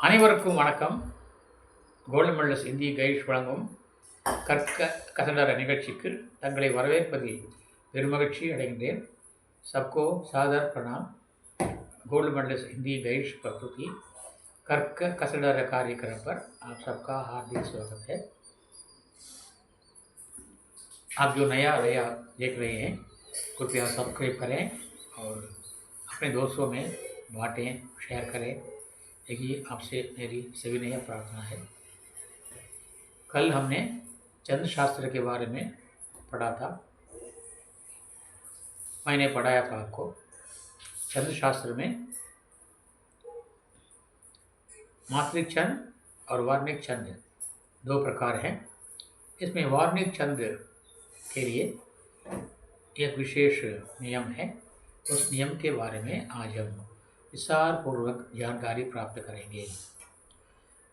அனைவருக்கும் வணக்கம். Golden medallist இந்திய கைட்ஸ் வழங்கும் கற்க கசடர நிகழ்ச்சிக்கு தங்களை வரவேற்பதில் பெருமகிழ்ச்சி அடைகின்றேன். सबको सादर प्रणाम. गोल्ड मेडलिस्ट हिंदी गाइड्स प्रस्तुति कर्क कसडर कार्यक्रम पर आप सबका हार्दिक स्वागत है. आप जो नया देख रहे हैं कृपया सब्सक्राइब करें और अपने दोस्तों में बांटें, शेयर करें. यही आपसे मेरी सविनय प्रार्थना है. कल हमने चंद्र शास्त्र के बारे में पढ़ा था. मैंने पढ़ाया था आपको. चंद्र शास्त्र में मात्रिक चंद्र और वार्णिक चंद्र दो प्रकार हैं. इसमें वार्णिक चंद्र के लिए एक विशेष नियम है. उस नियम के बारे में आज हम विस्तार पूर्वक जानकारी प्राप्त करेंगे.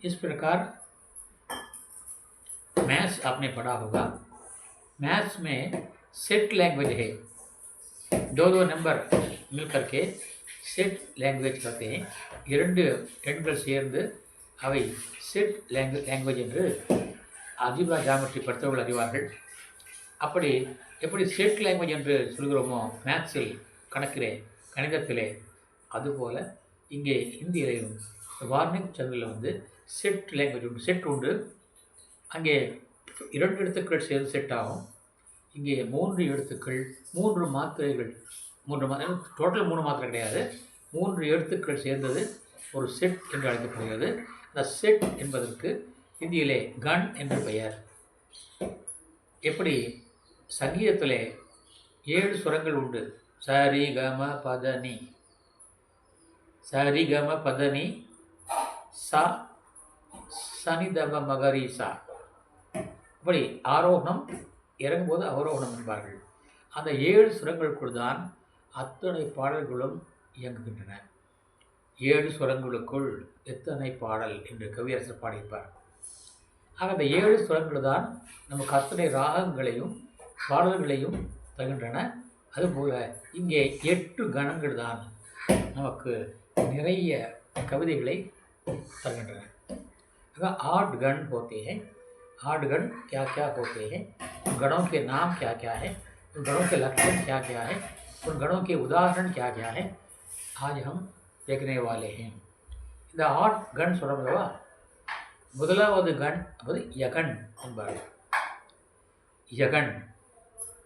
इस प्रकार मैथ्स आपने पढ़ा होगा. मैथ्स में सेट लैंग्वेज है. दो नंबर मिलकर के सेट लैंग्वेज कहते हैं. இரண்டு எண்கள் சேர்ந்து அவை செட் லாங்குவேஜ் என்று அல்ஜிப்ரா ஜியோமெட்ரி படித்தவர்கள் அறிவார்கள். அப்படி எப்படி செட் லாங்குவேஜ் என்று சொல்கிறோமோ மேத்ஸில் கணிதத்திலே, அதுபோல் இங்கே ஹிந்தியிலையும் வார்னிக் சந்தில் செட் லாங்குவேஜ் உண்டு, செட் உண்டு. அங்கே 2 எழுத்துக்கள் சேர்ந்து செட் ஆகும். இங்கே 3 எழுத்துக்கள், 3 மாத்திரைகள், டோட்டல் 3 மாத்திரை கிடையாது, 3 எழுத்துக்கள் சேர்ந்தது ஒரு செட் என்று அழைக்கப்படுகிறது. அந்த செட் என்பதற்கு ஹிந்தியிலே கன் என்று பெயர். எப்படி சங்கீதத்திலே 7 சுரங்கள் உண்டு. சரி கம பதனி, சரி கம பதனி, சா சனிதம மகரி சா. அப்படி ஆரோகணம் இறங்கும்போது அவரோகணம் என்பார்கள். அந்த 7 சுரங்களுக்குள் தான் அத்தனை பாடல்களும் இயங்குகின்றன. 7 சுரங்களுக்குள் எத்தனை பாடல் என்று கவியரசர் பாடியிருப்பார். ஆக அந்த 7 சுரங்கள் தான் நமக்கு அத்தனை ராகங்களையும் பாடல்களையும் தருகின்றன. அதுபோல் இங்கே 8 கணங்கள் தான் நமக்கு நிறைய கவிதைகளை तगड़ अगर 8 गण होते हैं. 8 गण क्या क्या होते हैं, उन गणों के नाम क्या क्या है, उन गणों के लक्षण क्या क्या है, उन गणों के उदाहरण क्या क्या है, आज हम देखने वाले हैं. இந்த 8 கண் சொல்கிறோம்லவா, முதலாவது கண் யகன் என்பார். யகன்.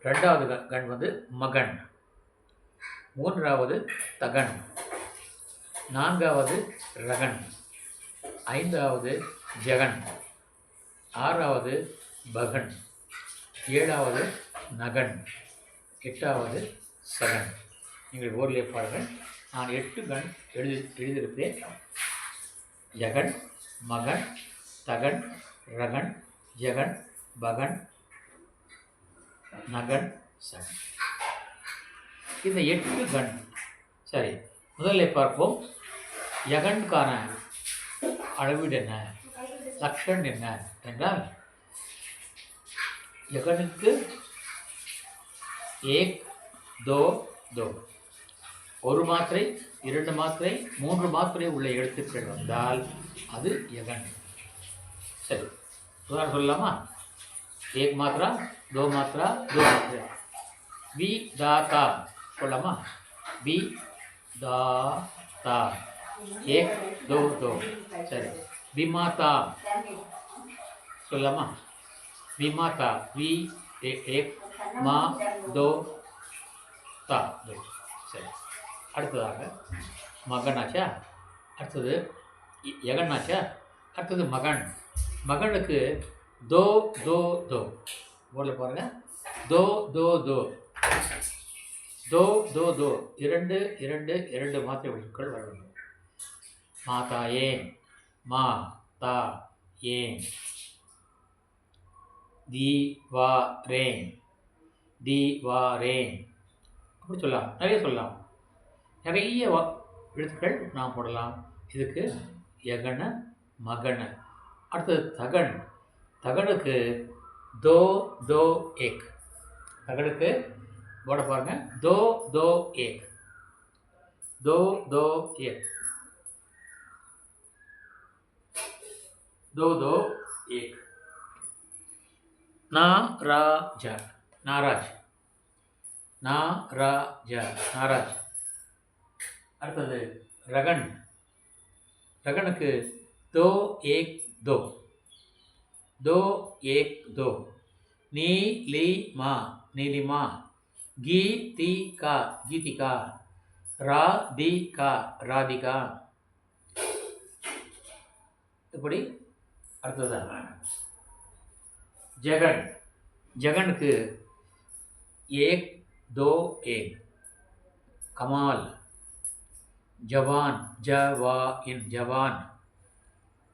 ரெண்டாவது கண் மகன். மூன்றாவது தகன். நான்காவது ரகன். ஐந்தாவது ஜெகன். ஆறாவது பகன். ஏழாவது நகன். எட்டாவது சகன். நீங்கள் போர்டிலே பாருங்கள். நான் 8 கண் எழுதியிருப்பேன். யகன், மகன், தகன், ரகன், ஜெகன், பகன், நகன், சகன். இந்த 8 கண். சரி, முதலில் பார்ப்போம். யகனுக்கான அளவீடு என்ன, லக்ஷன் என்ன என்றால், யகனுக்கு 1 2 2 ஒரு மாத்திரை, 2 மாத்திரை, 3 மாத்திரை உள்ள எழுத்துக்கள் வந்தால் அது யகன். சரி, உதாரணம் சொல்லலாமா? 1 மாத்திரா, 2 மாத்திரா, 2 மாத்திரை. வி தா தா சொல்லலாமா? வி दा ता 1 2 2. சரி, விமாதா சொல்லலாமா? விமாதா வி 1 மா 2 தா 2. சரி, அடுத்ததாக மகன் ஆச்சா, அடுத்தது யகன் ஆச்சா, அடுத்தது மகன். மகனுக்கு தோ தோ தோ போர்டில் பாருங்கள். தோ தோ தோ दो दो दो 2 2 2 மாத்திரை எழுத்துக்கள் வர வேண்டும். மாதா ஏன், மா தா ஏன், தி வா ரேன், தி வா ரேன். அப்படி சொல்லலாம், நிறைய சொல்லலாம். நிறைய எழுத்துக்கள் நாம் போடலாம். இதுக்கு யகன மகன. அடுத்தது தகன். தகனுக்கு தோ தோ ஏக். தகனுக்கு போட பாருங்க. दो दो 1 2 2 1. दो दो एक. नाराज, नाराज, नाराज, नाराज. அடுத்தது ரகன். ரகனுக்கு दो एक दो, दो एक दो. नीलिमा, नीलिमा. गीतिका, गीतिका. राधिका, राधिका. இப்படி அடுத்ததாக ஜெகன். ஜெகனுக்கு एक दो एक. कमाल. जवान, जवान, जवान.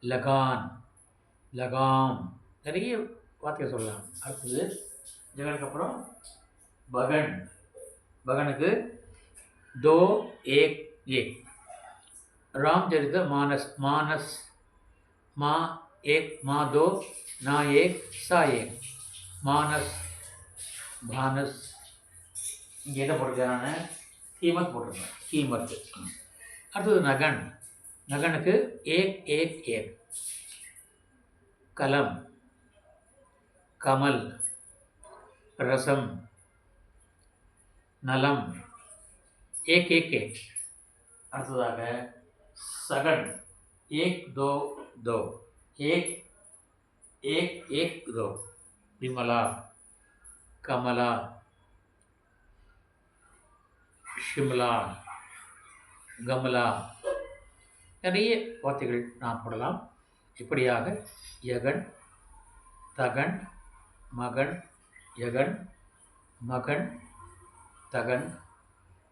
लगान, लगाम. நிறைய வார்த்தைகள் சொல்லலாம். அடுத்தது ஜெகனுக்கு அப்புறம் பகன். பகனுக்கு दो एक एक. रामचरित मानस, मानस. माँ एक, माँ दो, ना एक, सा एक. मानस, भानस. இங்கே என்ன போட்டிருக்காங்க? कीमत போட்டிருக்கேன். कीमत. அடுத்தது நகன். நகனுக்கு एक एक एक. कलम, कमल, रसम, नलम. एक एक एक. அடுத்ததாக सगन. एक दो दो. एक एक एक दो. विमला, कमला, शिमला, गमला. நிறைய வார்த்தைகள் நாம் போடலாம். இப்படியாக யகன், தகன், மகன், யகன், மகன், தகன்,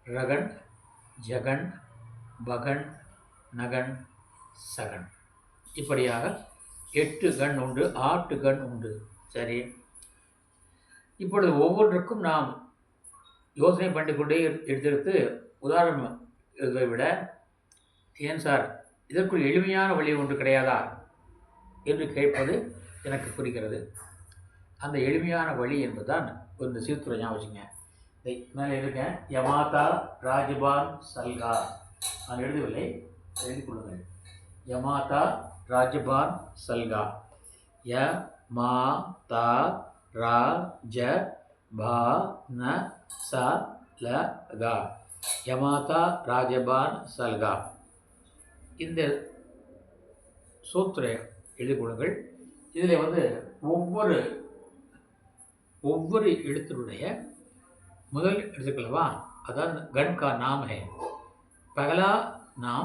ரகன், ஜகன், பகன், நகன், சகன். இப்படியாக 8 கண் உண்டு, 8 கண் உண்டு. சரி, இப்பொழுது ஒவ்வொன்றுக்கும் நாம் யோசனை பண்ணிக்கொண்டே எடுத்தெடுத்து உதாரணம் எழுதை விட, ஏன் சார் இதற்குள் எளிமையான வழி ஒன்று கிடையாதா என்று கேட்பது எனக்கு புரிகிறது. அந்த எளிமையான வழி என்பதுதான் இந்த சீர்துறை ஞாபகம் வச்சுங்க. மேலே இருக்கேன், யமாதா ராஜபான் சல்கா. நான் எழுதவில்லை, எழுதி கொள்ளுங்கள். யமாதா ராஜபான் சல்கா. ய மா தா ராஜ பா ந ச ல கா. யமாதா ராஜபான் சல்கா. இந்த சூத்திரை எழுதி கொள்ளுங்கள். இதில் ஒவ்வொரு எழுத்தினுடைய முதல் எழுத்துக்களவா, अதான் गण का नाम है. पहला नाम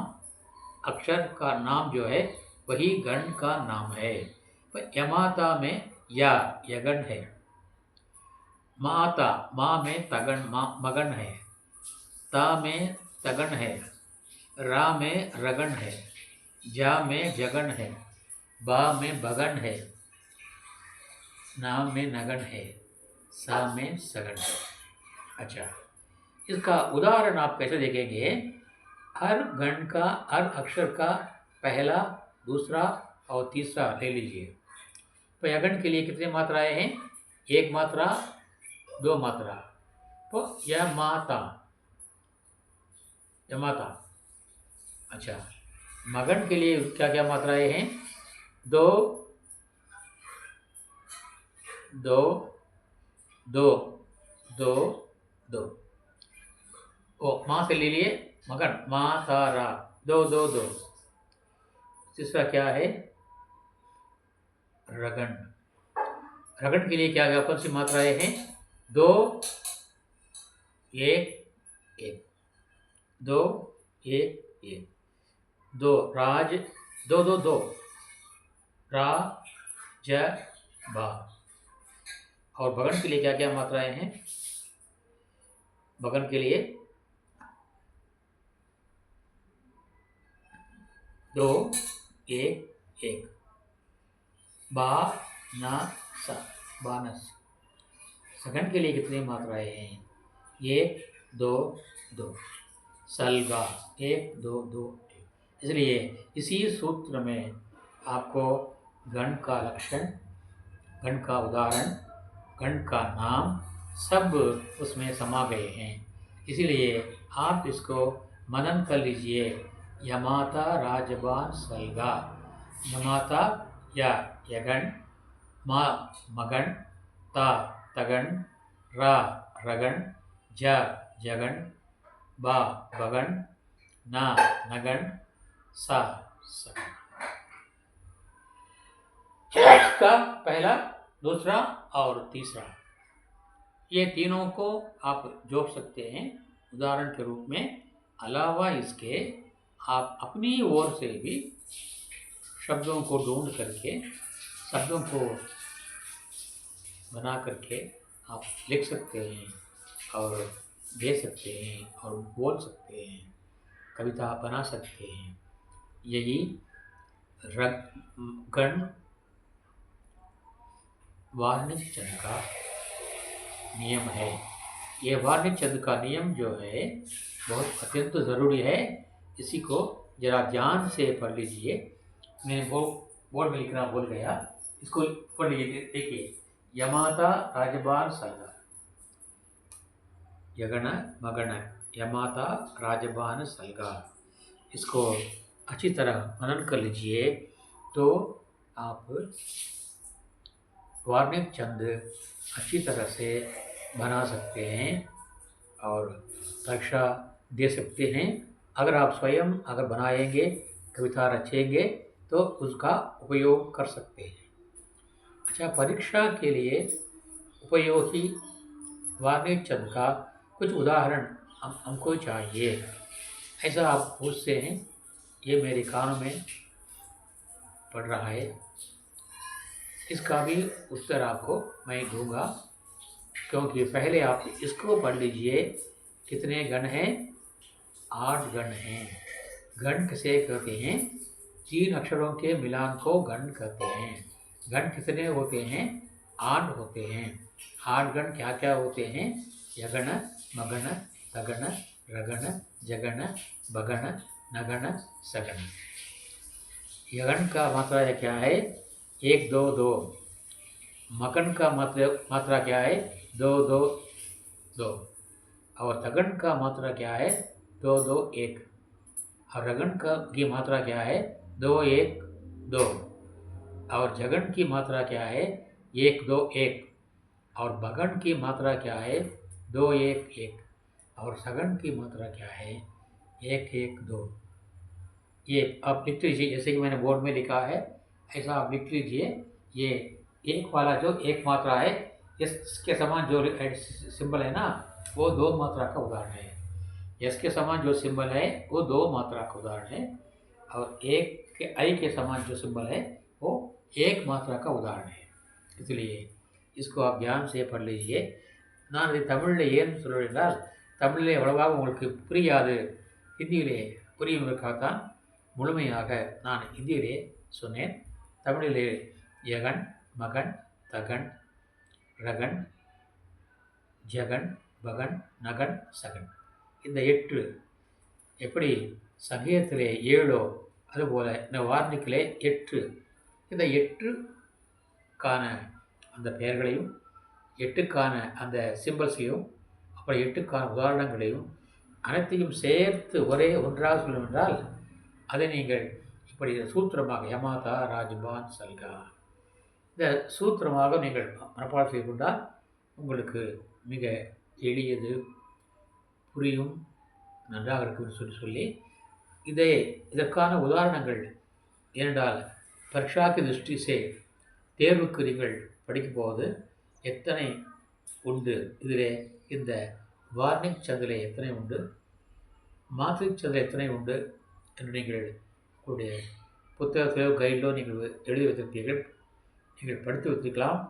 अक्षर का नाम जो है वही गण का नाम है. यमाता में या यगन है. माता, माँ में तगन, मगन है. ता में तगन है. रा में रगन है. जा में जगन है. बा में बगन है. ना में नगन है. सा में सगन है. अच्छा, इसका उदाहरण आप कैसे देखेंगे? हर गण का, हर अक्षर का पहला, दूसरा और तीसरा ले लीजिए. तो यगन के लिए कितनी मात्राएं हैं? एक मात्रा, दो मात्रा. तो यमाता, यमाता. अच्छा, मगन के लिए क्या क्या मात्राएं हैं? दो दो दो दो दो. ओ माँ से ले लिए मगन, माँ तारा. दो दो दो. तीसरा क्या है? रगन. रगन के लिए क्या क्या कौन सी मात्राएं हैं? दो एक एक. दो एक एक. दो राज, दो दो दो. रा ज बा. और भगन के लिए क्या क्या मात्राएं हैं? भगन के लिए दो एक एक. बा ना सा, बानस. सगन के लिए कितनी मात्राएं हैं? एक दो दो. सलगा, एक दो दो. इसलिए इसी सूत्र में आपको गण का लक्षण, गण का उदाहरण, गण का नाम सब उसमें समा गए हैं. इसीलिए आप इसको मनन कर लीजिए. यमाता राजबान सलगा. यमाता ய யகன், மா மகன், தா தகன், ரா ரகன், ஜ ஜகன், பா பகன், ना नगन, सा सगन। का पहला, दूसरा और तीसरा, ये तीनों को आप जोड़ सकते हैं उदाहरण के रूप में। अलावा इसके आप अपनी ओर से भी शब्दों को ढूंढ करके, शब्दों को बना करके आप लिख सकते हैं और दे सकते हैं और बोल सकते हैं, कविता बना सकते हैं। यही गण वार्णिक छंद का नियम है। ये वार्णिक छंद का नियम जो है बहुत अत्यंत ज़रूरी है। इसी को जरा ध्यान से पढ़ लीजिए। मैं वो बोर्ड में लिखना भूल गया, इसको पढ़ लीजिए। देखिए, यमाता राजबान सलगा, यगण मगण, यमाता राजबान सलगा। इसको अच्छी तरह मनन कर लीजिए तो आप वार्णिक छंद अच्छी तरह से बना सकते हैं और परीक्षा दे सकते हैं। अगर आप स्वयं अगर बनाएंगे, कविता रचेंगे तो उसका उपयोग कर सकते हैं। अच्छा, परीक्षा के लिए उपयोगी वार्णिक छंद का कुछ उदाहरण हमको चाहिए। ऐसा आप पूछते हैं, ये मेरे कानों में पड़ रहा है, इसका भी उत्तर आपको मैं दूंगा, क्योंकि पहले आप इसको पढ़ लीजिए। कितने गण हैं? 8 गण हैं। गण किसे कहते हैं? 3 अक्षरों के मिलान को गण कहते हैं। गण कितने होते हैं? 8 होते हैं। 8 गण क्या क्या होते हैं? यगण, मगण, तगण, रगण, जगण, बगण, नगण, सगण। यगण का मात्रा क्या है? 1 2 2। मगन का मात्रा क्या है? 2 2 2। और तगन का मात्रा क्या है? 2 2 1। और रगन की मात्रा क्या है? 2 1 2। और जगन की मात्रा क्या है? 1 2 1। और बगन की मात्रा क्या है? 2 1 1। और सगन की मात्रा क्या है? 1 1 2। ये आप लिख लीजिए, जैसे कि मैंने बोर्ड में लिखा है ऐसा आप लिख लीजिए। ये एक वाला जो एक मात्रा है, इसके समान जो सिंबल है ना, वो 2 मात्रा का उदाहरण है। यस के समान जो सिंबल है वो 2 मात्रा का उदाहरण है। और एक के आई के समान जो सिंबल है वो 1 मात्रा का उदाहरण है। इसलिए इसको आप ध्यान से पढ़ लीजिए। நான் இதை தமிழில் ஏன் சொல்கிறேன் என்றால், தமிழிலே அவ்வளவாக உங்களுக்கு புரியாது, ஹிந்தியிலே புரியுவதற்காகத்தான் முழுமையாக நான் ஹிந்தியிலே சொன்னேன். தமிழிலே யகன், மகன், தகன், ரகன், ஜகன், பகன், நகன், சகன், இந்த 8 எப்படி சங்கீதத்திலே 7ஓ அதுபோல் இந்த வார்ணிக்கிலே 8, இந்த 8க்கான அந்த பெயர்களையும் 8க்கான அந்த சிம்பல்ஸையும் அப்புறம் 8க்கான உதாரணங்களையும் அனைத்தையும் சேர்த்து ஒன்றாக சொல்லும் என்றால் அதை நீங்கள் இப்படி சூத்திரமாக யமாதா ராஜ்பான் சல்கா, இந்த சூத்திரமாக நீங்கள் மனப்பாடம் செய்து கொண்டால் உங்களுக்கு மிக எளியது, புரியும், நன்றாக இருக்குன்னு சொல்லி இதற்கான உதாரணங்கள் ஏனென்றால் பரீட்சாக்கு திருஷ்டி से தேர்வுக்கு நீங்கள் படிக்கும் போது எத்தனை உண்டு, இதில் இந்த வார்ணிக் சந்தில் எத்தனை உண்டு, மாத்ரிக் சந்தில் எத்தனை உண்டு என்று நீங்கள் உங்களுடைய புத்தகத்திலோ கைடிலோ நீங்கள் எழுதி வைத்திருப்பீர்கள், நீங்கள் படித்து வைத்திருக்கலாம்.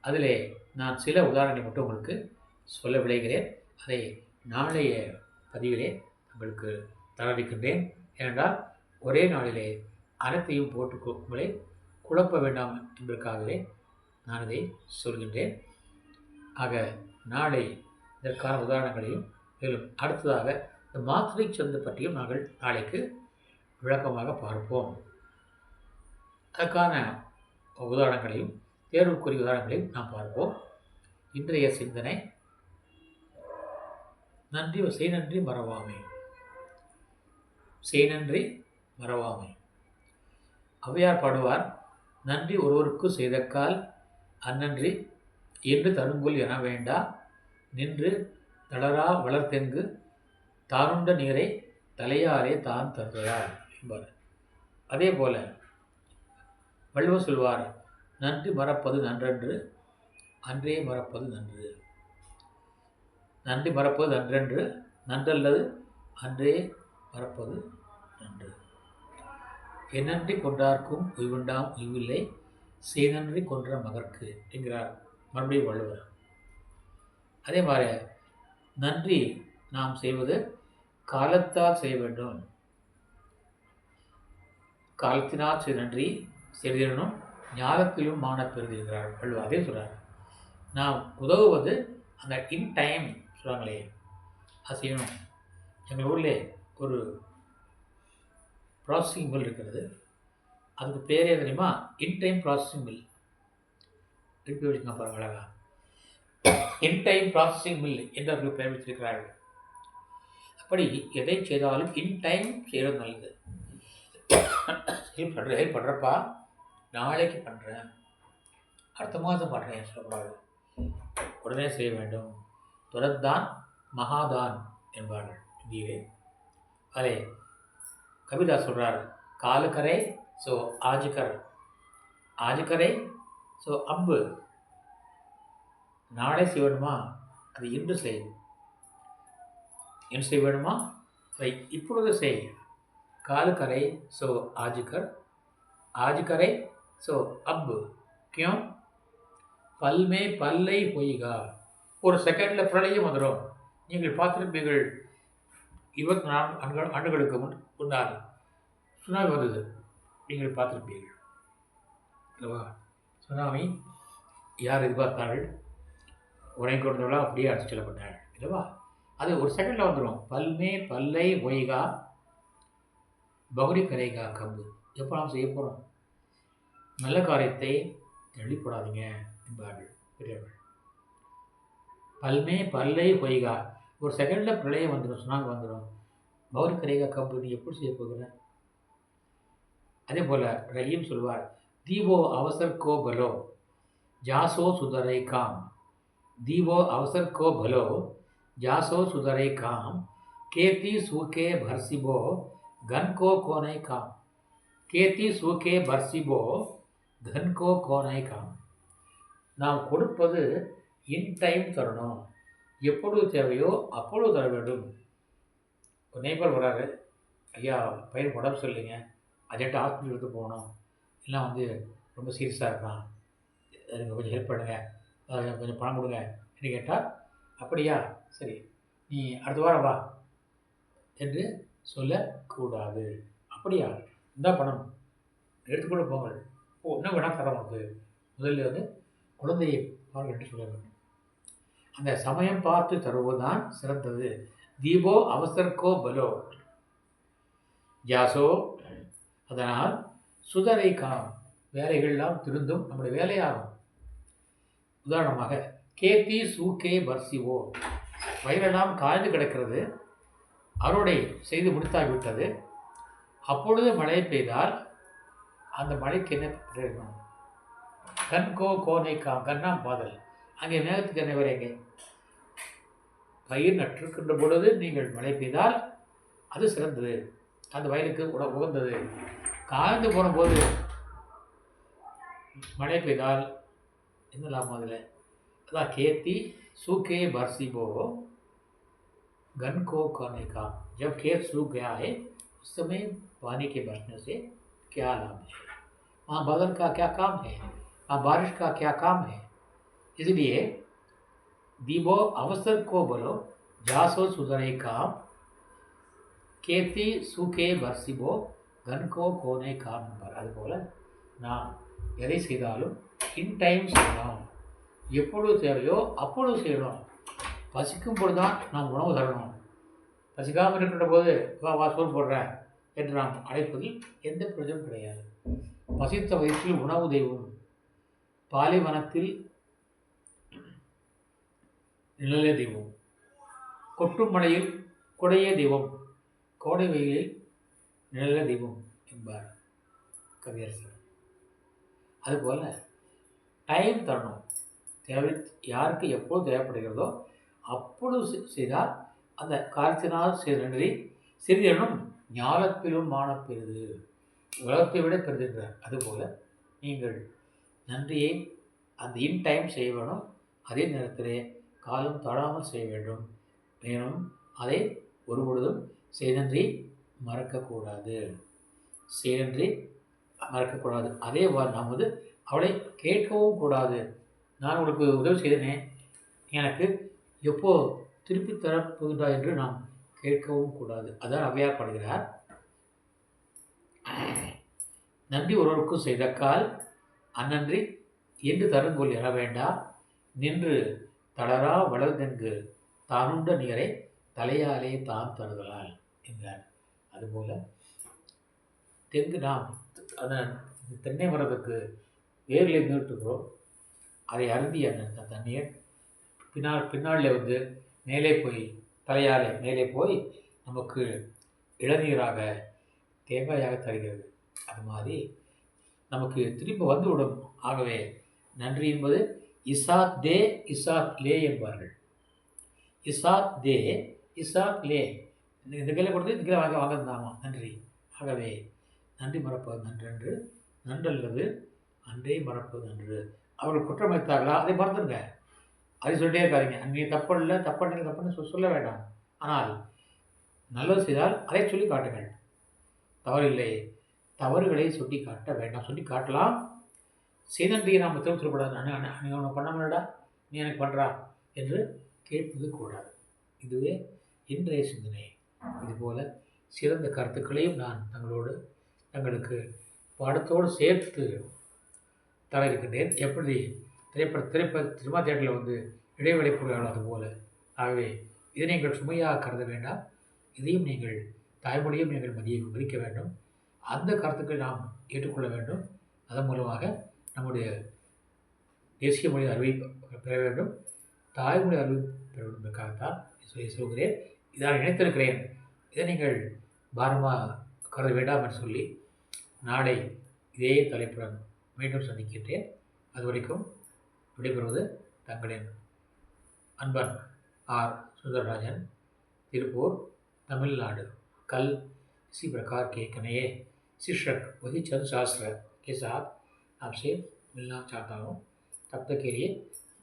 அதிலே நான் சில உதாரணங்களை மட்டும் உங்களுக்கு சொல்ல விளைகிறேன். அதை நாளைய பதிவிலே உங்களுக்கு தரவிக்கின்றேன். ஏனென்றால் ஒரே நாளிலே அனைத்தையும் போட்டு உங்களை குழப்ப வேண்டாம் என்பதற்காகவே நான் இதை சொல்கின்றேன். ஆக நாளை இதற்கான உதாரணங்களையும் மேலும் அடுத்ததாக இந்த மாத்ரிக் சந்து பற்றியும் நாங்கள் நாளைக்கு விளக்கமாக பார்ப்போம். அதற்கான உதாரணங்களையும் தேர்வுக்குரிய உதாரணங்களையும் நாம் பார்ப்போம். இன்றைய சிந்தனை செய் நன்றி மறவாமை. செய் நன்றி மறவாமை. ஔவையார் பாடுவார், நன்றி ஒருவருக்கு செய்தக்கால் அந்நன்றி என்று தருங்கொல் என வேண்டா நின்று தளரா வளர்த்தெங்கு தானுண்ட நீரை தலையாலே தான் தந்ததார் என்பார். அதே போல வள்ளுவர் சொல்வார், நன்றி மறப்பது நன்றன்று, அன்றே மறப்பது நன்று. நன்றி மறப்பது நன்றன்று, நன்றல்லது அன்றே மறப்பது நன்று. என்னன்றி கொன்றார்க்கும் உய்வுண்டாம் உய்வில்லை, செய்நன்றி கொன்ற மகற்கு என்கிறார் மறுபடியும் வள்ளுவர். அதே மாதிரி நன்றி நாம் செய்வது காலத்தால் செய்ய வேண்டும். காலத்தினால் நன்றி செய்திடணும், ஞானத்திலும் மான பெறுகிறார் வள்ளுவர். அதே சொல்கிறார், நாம் உதவுவது அந்த இன் டைம் சொல்கிறாங்களே, அது செய்யணும். எங்கள் ஊரில் ஒரு ப்ராசஸிங் மில் இருக்கிறது. அதுக்கு பேரே தெரியுமா? In time processing mill. திருப்பி வச்சுங்க பாருங்க அழகா. இன் டைம் ப்ராசஸிங் மில் என்று அவர்கள் பெயர் வைத்திருக்கிறார்கள். அப்படி எதை செய்தாலும் இன் டைம் செய்கிறது நல்லது. ஹெல்ப் பண்ணுறப்பா, நாளைக்கு பண்ணுறேன், அடுத்த மாதம் பண்ணுறேன் சொல்லக்கூடாது. உடனே செய்ய வேண்டும். துரத்தான் மகாதான் என்பார்கள் இந்தியிலே. அதே கவிதா சொல்கிறார், காலுக்கரை ஸோ ஆஜுக்கர், ஆஜுக்கரை ஸோ அம்பு. நாளை செய்ய வேணுமா, அது இன்று செய். என்ன செய்ய வேணுமா, அதை இப்பொழுது செய். காலுக்கரை ஸோ ஆஜுக்கர், ஆஜுக்கரை ஸோ அம்பு. கியோம் பல்மே பல்லை பொய்கா. ஒரு செகண்டில் பிரளயம் வந்துடும். நீங்கள் பார்த்துருப்பீர்கள், 24 ஆண்டுகளுக்கு முன்னால் சுனாமி வந்தது. நீங்கள் பார்த்துருப்பீர்கள் அல்லவா? சுனாமி யார் எதிர்பார்த்தார்கள்? உரை கொண்டவர்களாக அப்படியே அடித்து செல்லப்பட்டார்கள் இல்லவா? அது ஒரு செகண்டில் வந்துடும். பல்மே பல்லை ஒய்கா பகுடி கரைகா கம்பு. எப்போ நாம் செய்ய போகிறோம்? நல்ல காரியத்தை தள்ளிப்படாதீங்க என்பார்கள் பெரியவர்கள். பல்மே பல்லை பொய்கா. ஒரு செகண்டில் பிரளயம் வந்துடும், சுனாமி வந்துடும். பௌரி கரைகா கம்பு நீ எப்படி செய்ய போகிற? அதே போல் ரஹீம் சொல்வார், தீபோ அவசர் கோ பலோ ஜாசோ சுதரை காம். दीवो अवसर को भलो जासो सुधरे काम. केती सूखे भरसिबो घन को कोने काम. கேத்தி சூக்கே பர்சிபோ கன்கோ கோனை காம். நாம் கொடுப்பது இன் டைம் தரணும். எப்பொழுது தேவையோ அப்பொழுது தர வேண்டும். ஒரு நெய்பர் வராரு, ஐயா பையன் உடம்பு சொல்லிங்க, அர்ஜென்ட் ஹாஸ்பிட்டல் எடுத்து போகணும், இல்லை ரொம்ப சீரியஸாக இருக்கான், எனக்கு கொஞ்சம் ஹெல்ப் பண்ணுங்கள், கொஞ்சம் பணம் கொடுங்க என்று கேட்டால், அப்படியா சரி நீ அடுத்த வாரம் வா என்று சொல்லக்கூடாது. அப்படியா இந்த பணம் எடுத்துக்கொண்டு போங்கள், இன்னும் வேணால் தர உனக்கு, முதல்ல குழந்தையை பாருங்கள் என்று சொல்ல வேண்டும். அந்த சமயம் பார்த்து தருவதுதான் சிறந்தது. தீபோ அவசரக்கோ பலோ ஜாசோ. அதனால் சுதரை காம், வேலைகள்லாம் திருந்தும், நம்முடைய வேலையாகும். உதாரணமாக கேத்தி சூக்கே பர்சிவோ, வயலெல்லாம் காய்ந்து கிடக்கிறது, அறுவடை செய்து முடித்தாகிவிட்டது. அப்பொழுது மழை பெய்தால் அந்த மழைக்கு என்ன பிரயோஜனம்? கன்கோ கோனை காம், கண்ணாம் பாதல். அங்கே மேகத்துக்கு என்ன வரைங்க? பயிர் நட்டிருக்கின்ற பொழுது நீங்கள் மழை பெய்தால் அது சிறந்தது, அந்த வயலுக்கு உகந்தது. காய்ந்து போன போது மழை பெய்தால் என்ன லாபம் அதில்? அதான் கேத்தி सूखे बरसिबो घन को खाने का. जब खेत सूख गया है उस समय पानी के बरसने से क्या लाभ है? वहाँ बादल का क्या काम है? वहाँ बारिश का क्या काम है? इसलिए दीबो अवसर को बोलो जासो सुधरे काम. கேத்தி சூக்கே பர்சிபோ கன்கோ கோனை காம். அதுபோல் நாம் எதை செய்தாலும் இன் டைம் செய்யணும். எப்பொழுது தேவையோ அப்பொழுது செய்யணும். பசிக்கும் பொழுது தான் நாம் உணவு தரணும். பசிக்காமல் இருக்கின்ற போது வா சோறு போடுறேன் என்று நாம் அழைப்பதில் எந்த பிரயோஜனம் கிடையாது. பசித்த வயிற்றில் உணவு தெய்வம், பாலைவனத்தில் நிழலே தெய்வம், கொட்டும் மழையில் கொடையே தெய்வம், கோடை வெயிலில் நிழலே தெய்வம் என்பார் கவியரசர். அதுபோல் டைம் தரணும். தேவை யாருக்கு எப்போது தேவைப்படுகிறதோ அப்பொழுது செய்தால் அந்த காலத்தினால் நன்றி சிறிதனும் ஞாலத்திலும் மானப்பெறுது, உலகத்தை விட பெறுகின்றார். அதுபோல் நீங்கள் நன்றியை அந்த இன் டைம் செய்ய வேணும். அதே நேரத்திலே காலம் தடாமல் செய்ய வேண்டும். மேலும் அதை ஒரு பொழுதும் நன்றி மறக்கக்கூடாது. நன்றி மறக்கக்கூடாது. அதே நாம் அவளை கேட்கவும் கூடாது. நான் உங்களுக்கு உதவி செய்தனே, எனக்கு எப்போ திருப்பி தரப்போகின்றா என்று நாம் கேட்கவும் கூடாது. அதான் அவ்வையார் பாடுகிறார். நன்றி ஒருவருக்கும் செய்தக்கால் அந்நன்றி என்று தருங்கொள் எற வேண்டா, நின்று தளரா வளர்தெங்கு தானுண்ட நீரை தலையாலே தான் தருதலால் என்றார். அதுபோல் நாம் அதன் தென்னை மரத்துக்கு வேரில் நீட்டுகிறோம். அதை அருந்தி அந்த தண்ணீர் பின்னாளில் மேலே போய் தலையாலே மேலே போய் நமக்கு இளநீராக தேங்காயாக தருகிறது. அது மாதிரி நமக்கு திருப்பி வந்துவிடும். ஆகவே நன்றி என்பது இசாத் தே இசாத் லே என்பார்கள். இசாத் தே இசாத் லே, இந்த கையில் கொடுத்து இந்த கையில் வாங்கிருந்தாமா நன்றி. ஆகவே நன்றி மறப்பது நன்றன்று, நன்றல்லது அன்றே மறப்பது நன்று. அவர்கள் குற்றம் வைத்தார்களா அதை மறந்துடுங்க. அதை சொல்லிட்டே இருக்காதிங்க. நீ தப்பு தப்புன்னு சொல்ல வேண்டாம். ஆனால் நல்லது செய்தால் அதை சொல்லி காட்டுங்கள். தவறில்லை, தவறுகளை சுட்டி காட்ட வேண்டாம். சொல்லி காட்டலாம். செய்தன்றியை நாம் திரும்ப சொல்லக்கூடாது. நீ ஒன்று பண்ணாமலடா, நீ எனக்கு பண்ணுறா என்று கேட்பது கூடாது. இதுவே இன்றைய சிந்தனை. இதுபோல் சிறந்த கருத்துக்களையும் நான் தங்களுக்கு பாடத்தோடு சேர்த்து தர இருக்கின்றேன். எப்படி சினிமா தியேட்டரில் இடைவெளி பொருளாளர் அதுபோல். ஆகவே இதை நீங்கள் சுமையாக கருத வேண்டாம். இதையும் நீங்கள் தாய்மொழியும் நீங்கள் மதிக்க வேண்டும். அந்த கருத்துக்கள் நாம் ஏற்றுக்கொள்ள வேண்டும். அதன் மூலமாக நம்முடைய தேசிய மொழி அறிவை பெற வேண்டும், தாய்மொழி அறிவை பெற வேண்டும் என்பதற்காகத்தான் சொல்கிறேன். இதை நான் நினைத்திருக்கிறேன். இதை நீங்கள் பாரமாக கருத வேண்டாம் என்று சொல்லி நாளை இதே தலைப்புடன் மீண்டும் சந்திக்கின்றேன். அதுவரைக்கும் விடைபெறுவது தங்களின் அன்பன் ஆர். சுந்தரராஜன், திருப்பூர், தமிழ்नाडु। कल इसी प्रकार के एक नए शिक्षक वही चंद शास्त्र के साथ आपसे मिलना चाहता हूँ। तब तक के लिए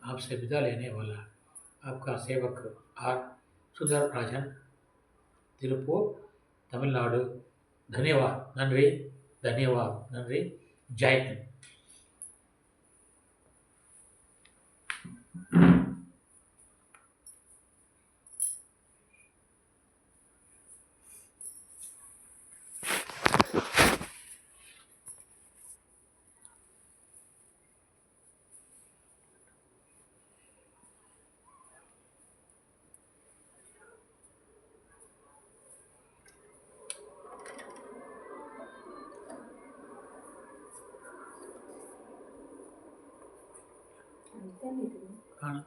आपसे विदा लेने वाला आपका सेवक आर. सुंदरराजन, திருப்பூர், தமிழ்நாடு। धन्यवाद, நன்றி, धन्यवाद, நன்றி, ஜெய் ஹிந்த்। കാണാം.